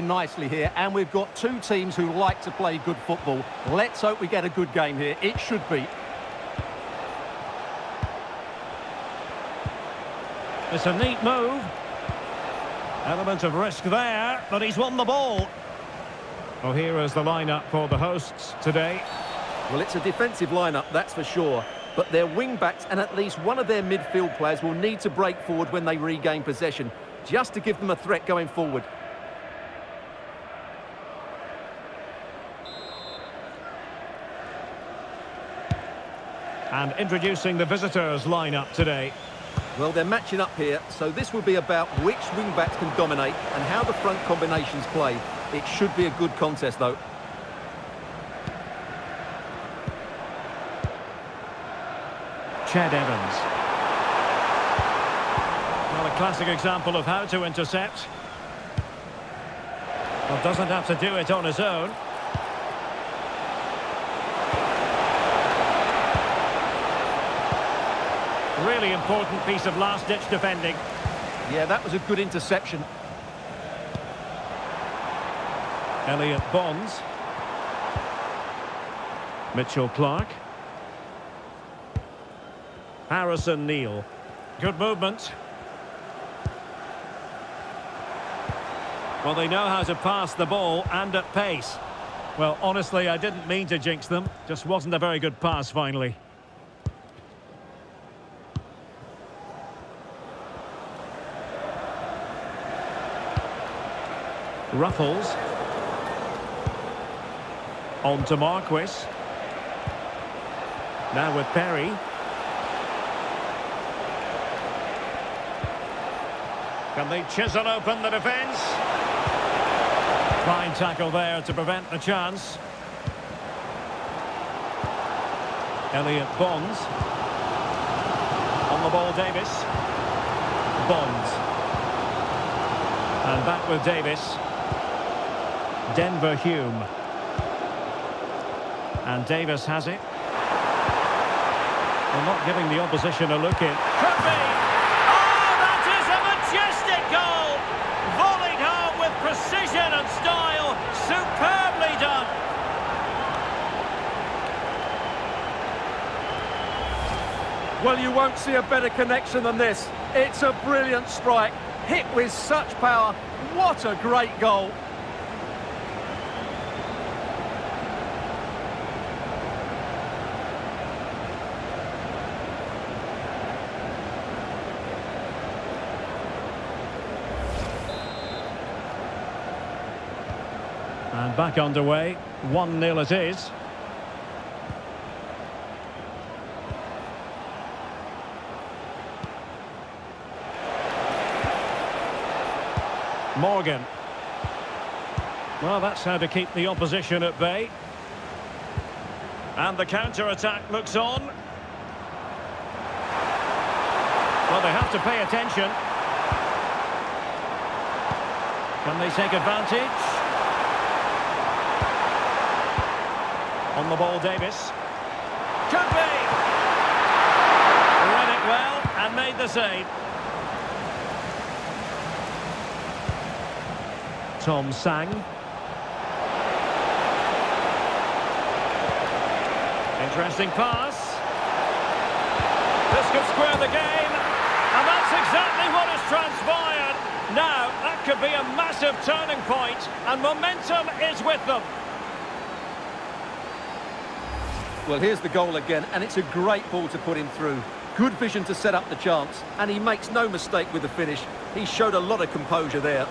Nicely here, and we've got two teams who like to play good football. Let's hope we get a good game here. It should be. It's a neat move. Element of risk there, but he's won the ball. Well, here is the lineup for the hosts today. Well, it's a defensive lineup, that's for sure. But their wing-backs and at least one of their midfield players will need to break forward when they regain possession, just to give them a threat going forward. And introducing the visitors' lineup today. Well, they're matching up here, so this will be about which wing-backs can dominate and how the front combinations play. It should be a good contest, though. Chad Evans. Well, a classic example of how to intercept. Well, doesn't have to do it on his own. Really important piece of last-ditch defending. Yeah, that was a good interception. Elliot Bonds. Mitchell Clark. Harrison Neal. Good movement. Well, they know how to pass the ball and at pace. Well, honestly, I didn't mean to jinx them. Just wasn't a very good pass finally. Ruffles. On to Marquis. Now with Perry. Can they chisel open the defence? Fine tackle there to prevent the chance. Elliot Bonds. On the ball, Davis. Bonds. And back with Davis. Denver Hume. And Davis has it. Well, not giving the opposition a look in. Could be! Oh, that is a majestic goal! Volleyed home with precision and style. Superbly done. Well, you won't see a better connection than this. It's a brilliant strike. Hit with such power. What a great goal. And back underway, 1-0 it is. Morgan. Well, that's how to keep the opposition at bay. And the counter-attack looks on. Well, they have to pay attention. Can they take advantage? On the ball, Davis. Could be! Read it well and made the save. Tom Sang. Interesting pass. This could square the game. And that's exactly what has transpired. Now, that could be a massive turning point, and momentum is with them. Well, here's the goal again, and it's a great ball to put him through. Good vision to set up the chance, and he makes no mistake with the finish. He showed a lot of composure there.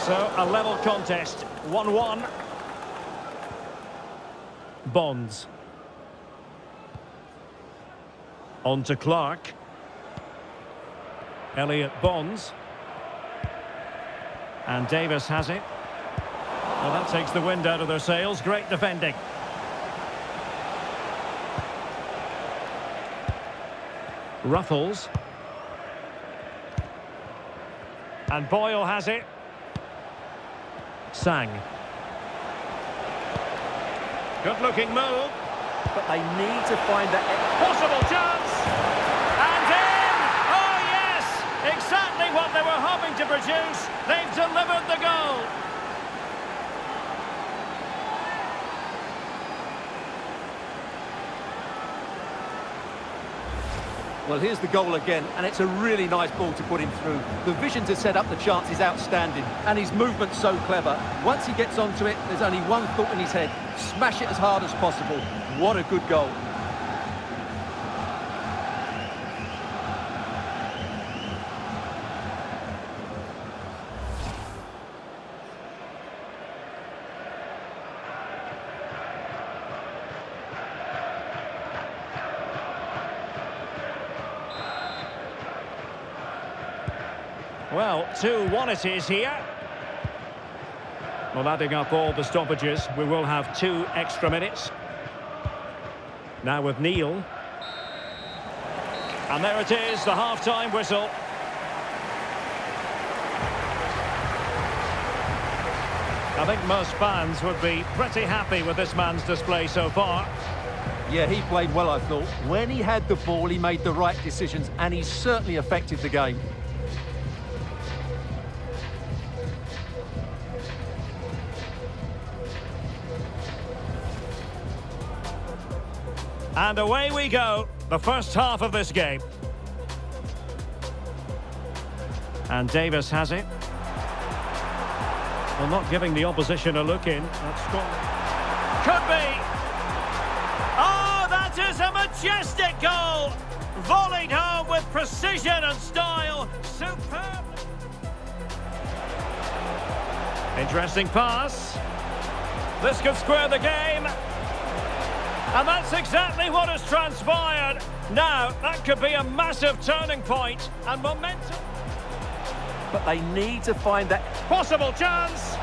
So, a level contest, 1-1. Bonds. On to Clark. Elliot Bonds. And Davis has it. Well, that takes the wind out of their sails. Great defending. Ruffles. And Boyle has it. Sang. Good-looking move. But they need to find that... Possible chance. And in! Oh, yes! Exactly what they were hoping to produce. They've delivered the goal. Well, here's the goal again, and it's a really nice ball to put him through. The vision to set up the chance is outstanding, and his movement's so clever. Once he gets onto it, there's only one thought in his head: smash it as hard as possible. What a good goal. Well, 2-1 it is here. Well, adding up all the stoppages, we will have 2 extra minutes. Now with Neil. And there it is, the half-time whistle. I think most fans would be pretty happy with this man's display so far. Yeah, he played well, I thought. When he had the ball, he made the right decisions, and he certainly affected the game. And away we go, the first half of this game. And Davis has it. Well, not giving the opposition a look in. That's could be. Oh, that is a majestic goal. Volleyed home with precision and style. Superb. Interesting pass. This could square the game. And that's exactly what has transpired. Now, that could be a massive turning point and momentum. But they need to find that... Possible chance.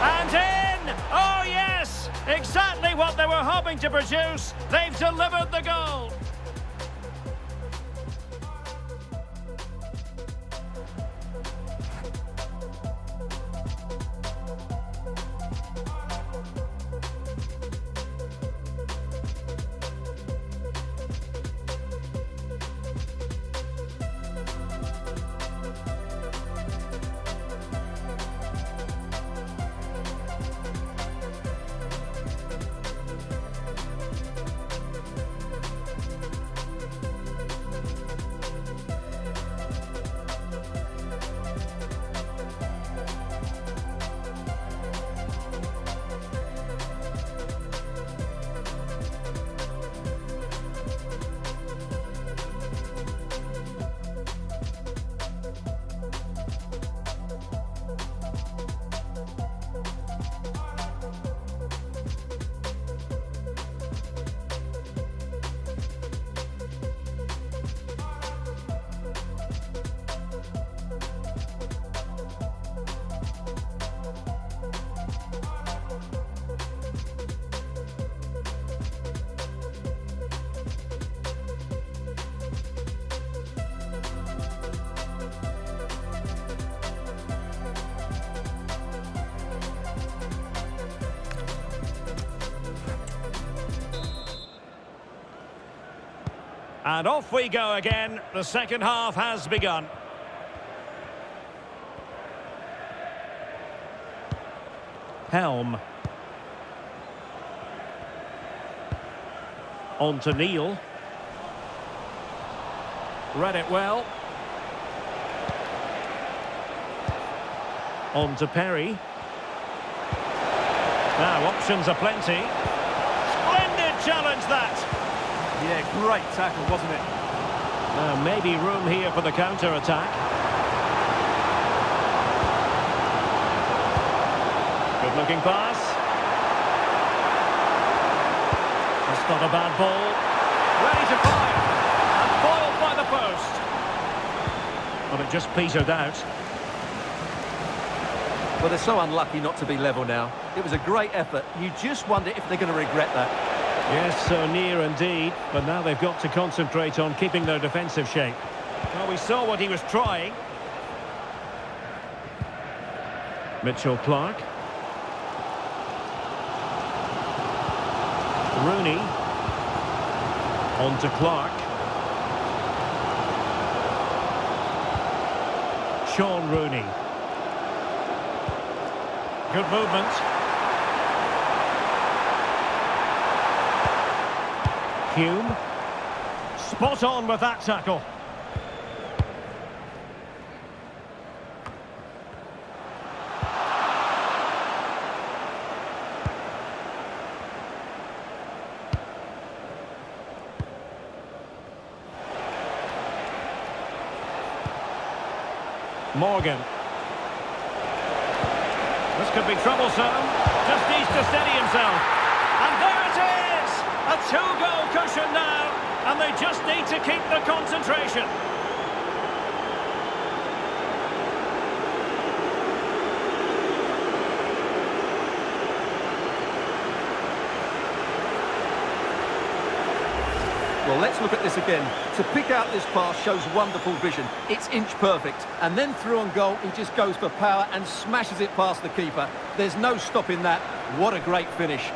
And in! Oh, yes! Exactly what they were hoping to produce. They've delivered the goal. And off we go again. The second half has begun. Helm. On to Neil. Read it well. On to Perry. Now options are plenty. Splendid challenge that. Yeah, great tackle, wasn't it? Maybe room here for the counter-attack. Good-looking pass. That's not a bad ball. Ready to fire. And foiled by the post. But it just petered out. Well, they're so unlucky not to be level now. It was a great effort. You just wonder if they're going to regret that. Yes, so near indeed, but now they've got to concentrate on keeping their defensive shape. Well, we saw what he was trying. Mitchell Clark. Rooney. On to Clark. Shaun Rooney. Good movement. Hume. Spot on with that tackle. Morgan. This could be troublesome. Just needs to steady himself. And there it is! A two-goal cushion now. And they just need to keep the concentration. Well, let's look at this again. To pick out this pass shows wonderful vision. It's inch perfect. And then through on goal, he just goes for power and smashes it past the keeper. There's no stopping that. What a great finish.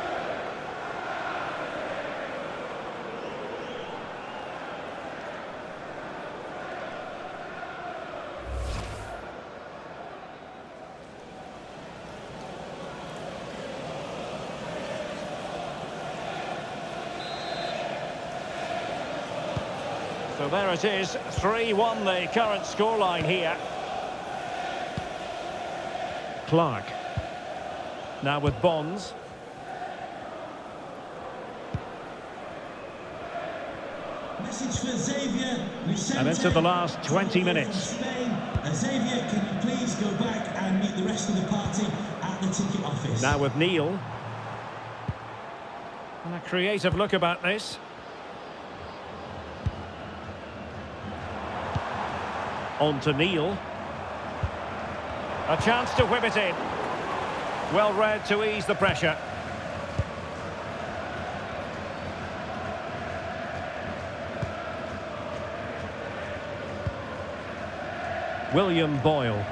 So there it is, 3-1 the current scoreline here. Clark. Now with Bonds. Message for Xavier. And into the last 20 minutes. Xavier, can you please go back and meet the rest of the party at the ticket office? Now with Neil. And a creative look about this. On to Neil. A chance to whip it in. Well read to ease the pressure. William Boyle.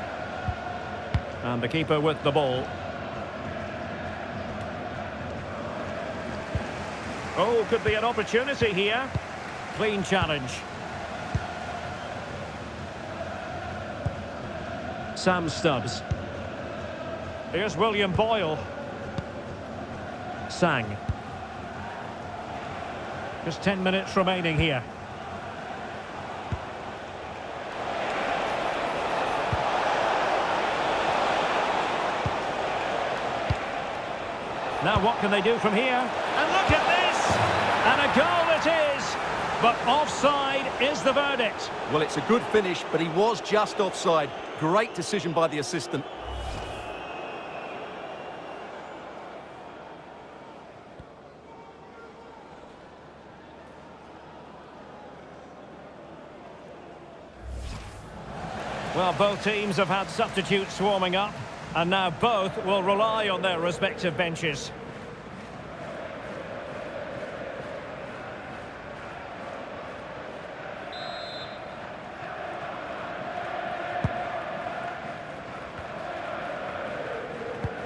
And the keeper with the ball. Oh, could be an opportunity here. Clean challenge. Sam Stubbs. Here's William Boyle. Sang. Just 10 minutes remaining here. Now what can they do from here? And look at this! And a goal it is! But offside is the verdict. Well, it's a good finish, but he was just offside. Great decision by the assistant. Well, both teams have had substitutes warming up, and now both will rely on their respective benches.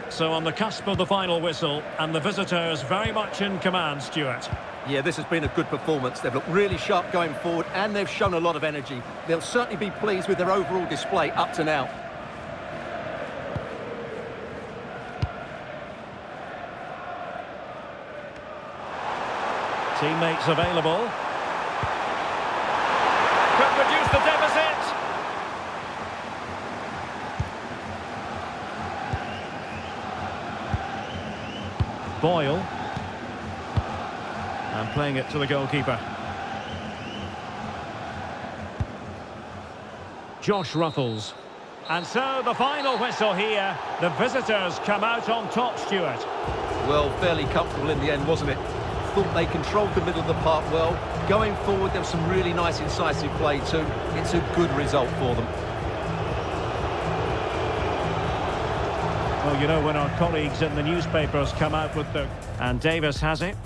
So on the cusp of the final whistle, and the visitors very much in command, Stuart. Yeah, this has been a good performance. They've looked really sharp going forward, and they've shown a lot of energy. They'll certainly be pleased with their overall display up to now. Teammates available. Could reduce the deficit. Boyle. And playing it to the goalkeeper. Josh Ruffles. And so the final whistle here. The visitors come out on top, Stuart. Well, fairly comfortable in the end, wasn't it? Thought they controlled the middle of the park well. Going forward, there was some really nice incisive play too. It's a good result for them. Well, you know, when our colleagues in the newspapers come out with the... And Davis has it.